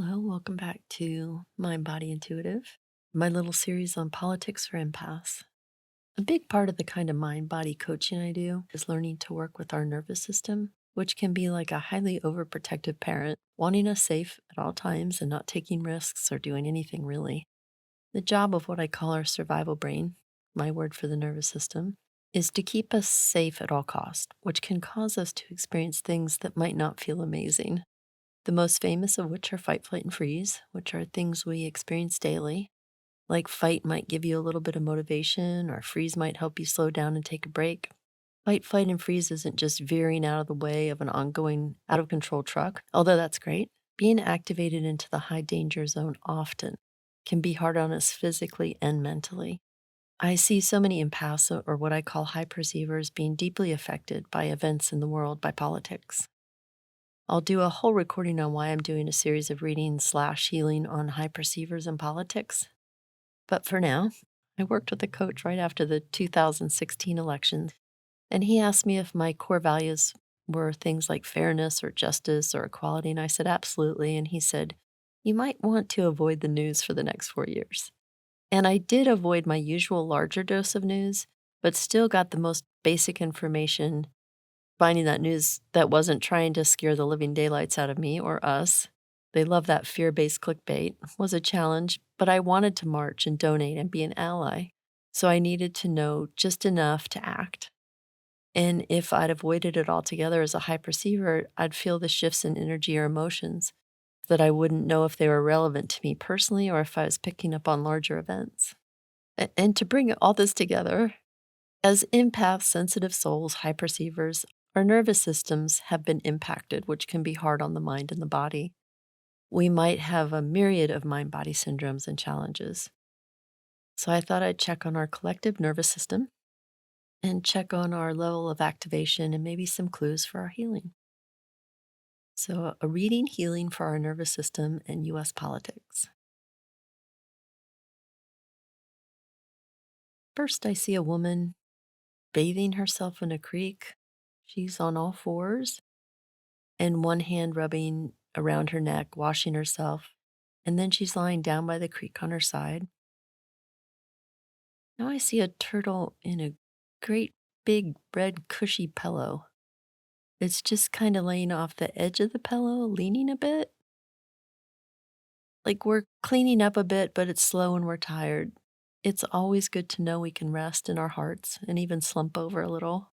Hello, welcome back to Mind Body Intuitive, my little series on politics for empaths. A big part of the kind of mind body coaching I do is learning to work with our nervous system, which can be like a highly overprotective parent, wanting us safe at all times and not taking risks or doing anything really. The job of what I call our survival brain, my word for the nervous system, is to keep us safe at all costs, which can cause us to experience things that might not feel amazing. The most famous of which are fight, flight, and freeze, which are things we experience daily. Like fight might give you a little bit of motivation, or freeze might help you slow down and take a break. Fight, flight, and freeze isn't just veering out of the way of an ongoing, out of control truck, although that's great. Being activated into the high danger zone often can be hard on us physically and mentally. I see so many empaths, or what I call high perceivers, being deeply affected by events in the world, by politics. I'll do a whole recording on why I'm doing a series of reading/healing on high perceivers and politics. But for now, I worked with a coach right after the 2016 elections, and he asked me if my core values were things like fairness or justice or equality, and I said absolutely. And he said, "You might want to avoid the news for the next 4 years." And I did avoid my usual larger dose of news, but still got the most basic information. Finding that news that wasn't trying to scare the living daylights out of me or us, they love that fear-based clickbait, was a challenge, but I wanted to march and donate and be an ally. So I needed to know just enough to act. And if I'd avoided it altogether as a high perceiver, I'd feel the shifts in energy or emotions that I wouldn't know if they were relevant to me personally or if I was picking up on larger events. And to bring all this together, as empaths, sensitive souls, high perceivers, our nervous systems have been impacted, which can be hard on the mind and the body. We might have a myriad of mind body syndromes and challenges. So I thought I'd check on our collective nervous system and check on our level of activation and maybe some clues for our healing. So, a reading healing for our nervous system and US politics. First, I see a woman bathing herself in a creek. She's on all fours and one hand rubbing around her neck, washing herself. And then she's lying down by the creek on her side. Now I see a turtle in a great big red cushy pillow. It's just kind of laying off the edge of the pillow, leaning a bit. Like we're cleaning up a bit, but it's slow and we're tired. It's always good to know we can rest in our hearts and even slump over a little.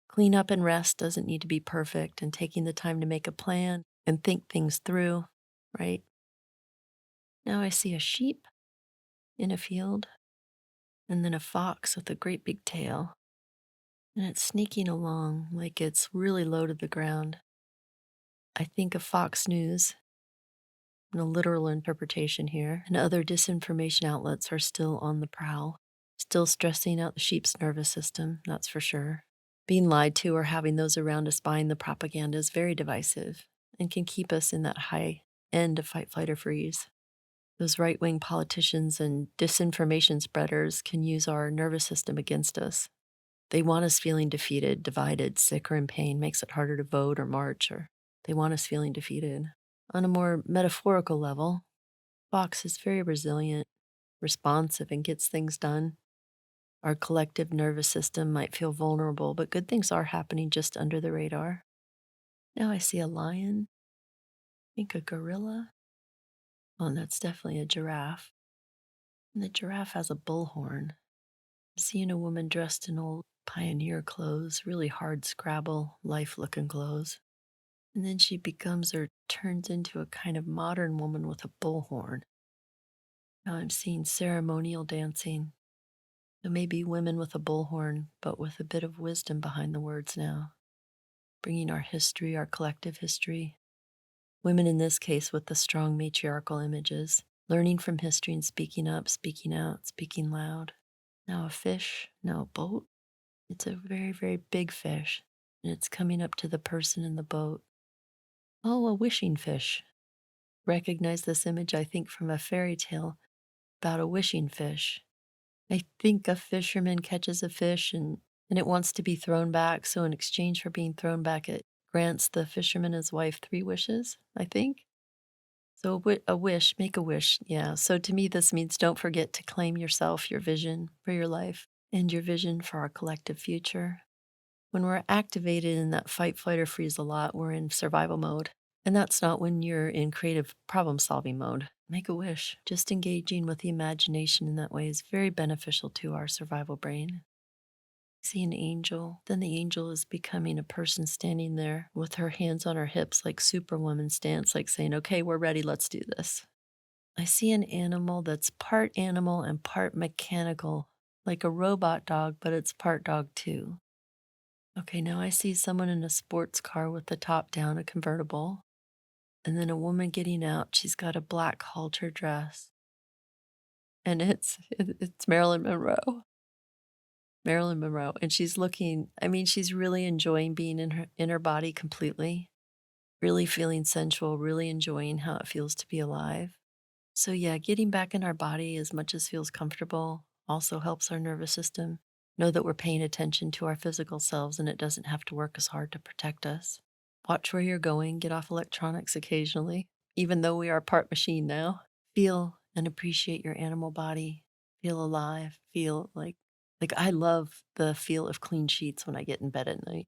Clean up and rest doesn't need to be perfect, and taking the time to make a plan and think things through, right? Now I see a sheep in a field, and then a fox with a great big tail, and it's sneaking along like it's really low to the ground. I think of Fox News, and a literal interpretation here, and other disinformation outlets are still on the prowl, still stressing out the sheep's nervous system, that's for sure. Being lied to or having those around us buying the propaganda is very divisive and can keep us in that high end of fight, flight, or freeze. Those right wing politicians and disinformation spreaders can use our nervous system against us. They want us feeling defeated, divided, sick, or in pain, makes it harder to vote or march, or they want us feeling defeated. On a more metaphorical level, Fox is very resilient, responsive, and gets things done. Our collective nervous system might feel vulnerable, but good things are happening just under the radar. Now I see a lion, I think a gorilla. Oh, and that's definitely a giraffe. And the giraffe has a bullhorn. I'm seeing a woman dressed in old pioneer clothes, really hard scrabble, life looking clothes. And then she becomes or turns into a kind of modern woman with a bullhorn. Now I'm seeing ceremonial dancing. So maybe women with a bullhorn, but with a bit of wisdom behind the words now, bringing our history, our collective history. Women in this case with the strong matriarchal images, learning from history and speaking up, speaking out, speaking loud. Now a fish, now a boat. It's a very, very big fish, and it's coming up to the person in the boat. Oh, a wishing fish. Recognize this image, I think, from a fairy tale about a wishing fish. I think a fisherman catches a fish and it wants to be thrown back. So, in exchange for being thrown back, it grants the fisherman and his wife 3 wishes, I think. So a wish, make a wish. Yeah. So to me, this means don't forget to claim yourself, your vision for your life, and your vision for our collective future. When we're activated in that fight, flight, or freeze a lot, we're in survival mode. And that's not when you're in creative problem solving mode. Make a wish. Just engaging with the imagination in that way is very beneficial to our survival brain. See an angel, then the angel is becoming a person standing there with her hands on her hips, like Superwoman stance, like saying, okay, we're ready, let's do this. I see an animal that's part animal and part mechanical, like a robot dog, but it's part dog too. Okay, now I see someone in a sports car with the top down, a convertible, and then a woman getting out. She's got a black halter dress, and it's Marilyn Monroe. Marilyn Monroe, and she's looking, I mean, she's really enjoying being in her body completely, really feeling sensual, really enjoying how it feels to be alive. So yeah, getting back in our body as much as feels comfortable also helps our nervous system know that we're paying attention to our physical selves and it doesn't have to work as hard to protect us. Watch where you're going, get off electronics occasionally, even though we are part machine now. Feel and appreciate your animal body. Feel alive. Feel like I love the feel of clean sheets when I get in bed at night.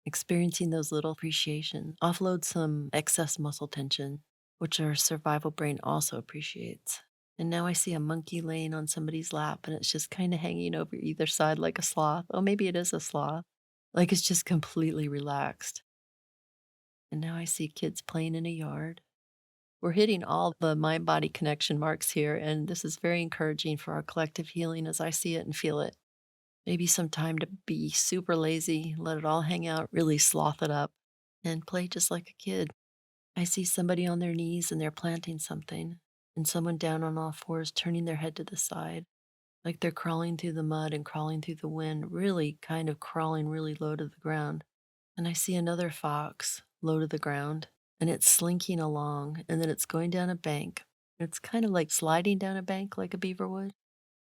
Experiencing those little appreciation. Offload some excess muscle tension, which our survival brain also appreciates. And now I see a monkey laying on somebody's lap and it's just kind of hanging over either side like a sloth. Oh, maybe it is a sloth. Like it's just completely relaxed. And now I see kids playing in a yard. We're hitting all the mind body connection marks here, and this is very encouraging for our collective healing as I see it and feel it. Maybe some time to be super lazy, let it all hang out, really sloth it up, and play just like a kid. I see somebody on their knees and they're planting something, and someone down on all fours turning their head to the side, like they're crawling through the mud and crawling through the wind, really kind of crawling really low to the ground. And I see another fox low to the ground, and it's slinking along, and then it's going down a bank. It's kind of like sliding down a bank like a beaver would.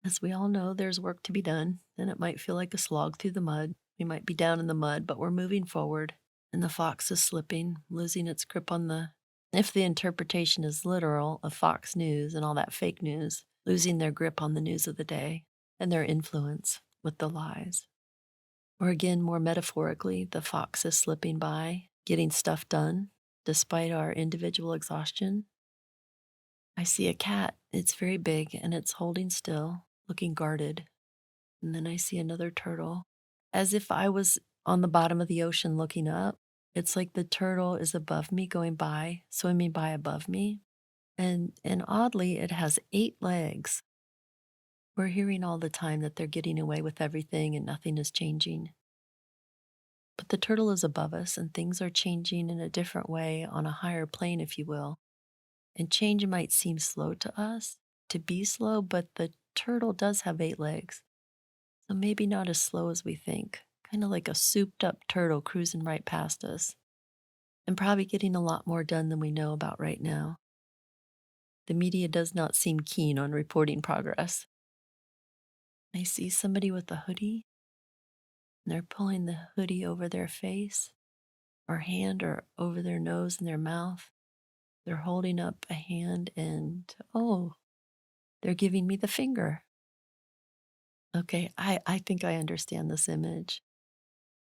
As we all know, there's work to be done, and it might feel like a slog through the mud. We might be down in the mud, but we're moving forward, and the fox is slipping, losing its grip on the, if the interpretation is literal of Fox News and all that fake news, losing their grip on the news of the day and their influence with the lies. Or again, more metaphorically, the fox is slipping by, getting stuff done, despite our individual exhaustion. I see a cat. It's very big and it's holding still, looking guarded. And then I see another turtle. As if I was on the bottom of the ocean looking up. It's like the turtle is above me, going by, swimming by above me. And oddly, it has 8 legs. We're hearing all the time that they're getting away with everything and nothing is changing. But the turtle is above us and things are changing in a different way on a higher plane, if you will. And change might seem slow to us, to be slow, but the turtle does have 8 legs. So maybe not as slow as we think, kind of like a souped up turtle cruising right past us, and probably getting a lot more done than we know about right now. The media does not seem keen on reporting progress. I see somebody with a hoodie, and they're pulling the hoodie over their face or hand or over their nose and their mouth. They're holding up a hand and, oh, they're giving me the finger. Okay, I think I understand this image.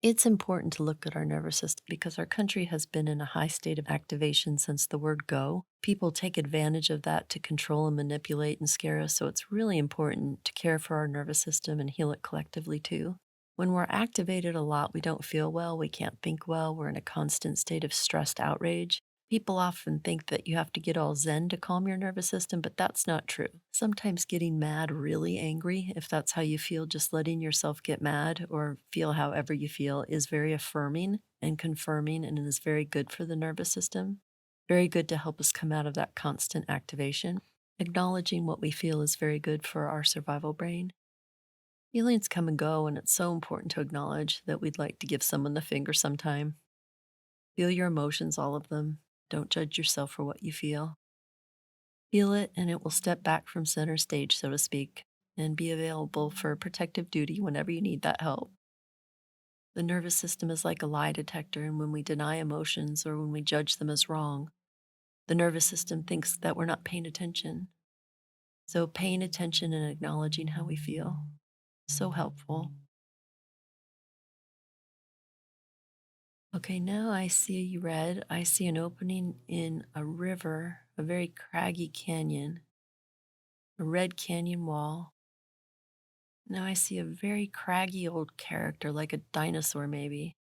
It's important to look at our nervous system because our country has been in a high state of activation since the word go. People take advantage of that to control and manipulate and scare us, so it's really important to care for our nervous system and heal it collectively too. When we're activated a lot, we don't feel well, we can't think well, we're in a constant state of stressed outrage. People often think that you have to get all zen to calm your nervous system, but that's not true. Sometimes getting mad, really angry, if that's how you feel, just letting yourself get mad or feel however you feel is very affirming and confirming and is very good for the nervous system. Very good to help us come out of that constant activation. Acknowledging what we feel is very good for our survival brain. Feelings come and go, and it's so important to acknowledge that we'd like to give someone the finger sometime. Feel your emotions, all of them. Don't judge yourself for what you feel. Feel it, and it will step back from center stage, so to speak, and be available for protective duty whenever you need that help. The nervous system is like a lie detector, and when we deny emotions or when we judge them as wrong, The nervous system thinks that we're not paying attention. So, paying attention and acknowledging how we feel, so helpful. Okay, now I see red. I see an opening in a river, a very craggy canyon, a red canyon wall. Now I see a very craggy old character, like a dinosaur maybe.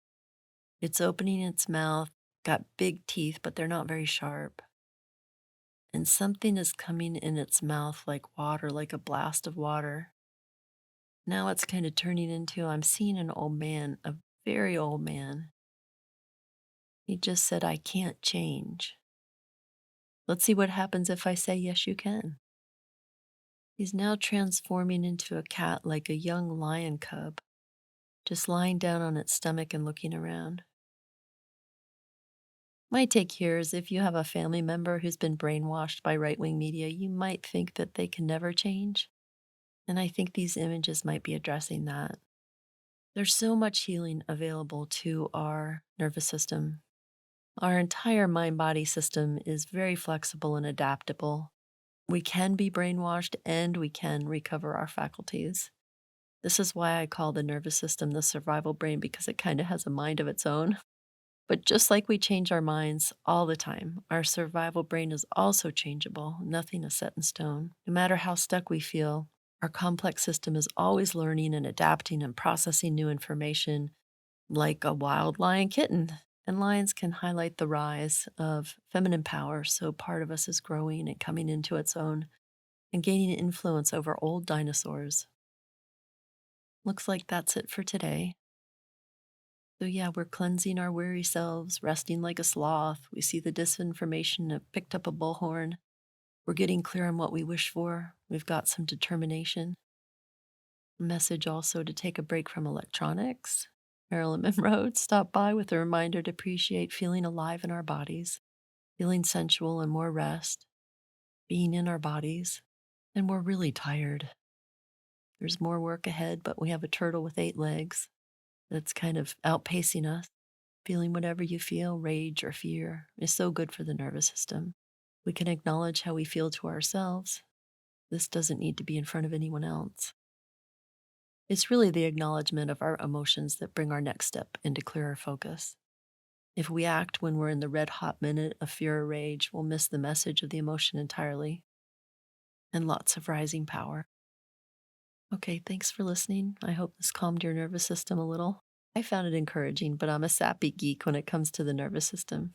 It's opening its mouth, got big teeth, but they're not very sharp. And something is coming in its mouth like water, like a blast of water. Now it's kind of turning into I'm seeing an old man, a very old man. He just said, I can't change. Let's see what happens if I say, yes, you can. He's now transforming into a cat like a young lion cub, just lying down on its stomach and looking around. My take here is if you have a family member who's been brainwashed by right wing media, you might think that they can never change. And I think these images might be addressing that. There's so much healing available to our nervous system. Our entire mind body system is very flexible and adaptable. We can be brainwashed and we can recover our faculties. This is why I call the nervous system the survival brain because it kind of has a mind of its own. But just like we change our minds all the time, our survival brain is also changeable. Nothing is set in stone. No matter how stuck we feel, our complex system is always learning and adapting and processing new information like a wild lion kitten. And lions can highlight the rise of feminine power, so part of us is growing and coming into its own and gaining influence over old dinosaurs. Looks like that's it for today. So, yeah, we're cleansing our weary selves, resting like a sloth. We see the disinformation have picked up a bullhorn. We're getting clear on what we wish for. We've got some determination. A message also to take a break from electronics. Marilyn Monroe stopped by with a reminder to appreciate feeling alive in our bodies, feeling sensual and more rest, being in our bodies. And we're really tired. There's more work ahead, but we have a turtle with 8 legs that's kind of outpacing us. Feeling whatever you feel, rage or fear, is so good for the nervous system. We can acknowledge how we feel to ourselves. This doesn't need to be in front of anyone else. It's really the acknowledgement of our emotions that bring our next step into clearer focus. If we act when we're in the red hot minute of fear or rage, we'll miss the message of the emotion entirely and lots of rising power. Okay, thanks for listening. I hope this calmed your nervous system a little. I found it encouraging, but I'm a sappy geek when it comes to the nervous system.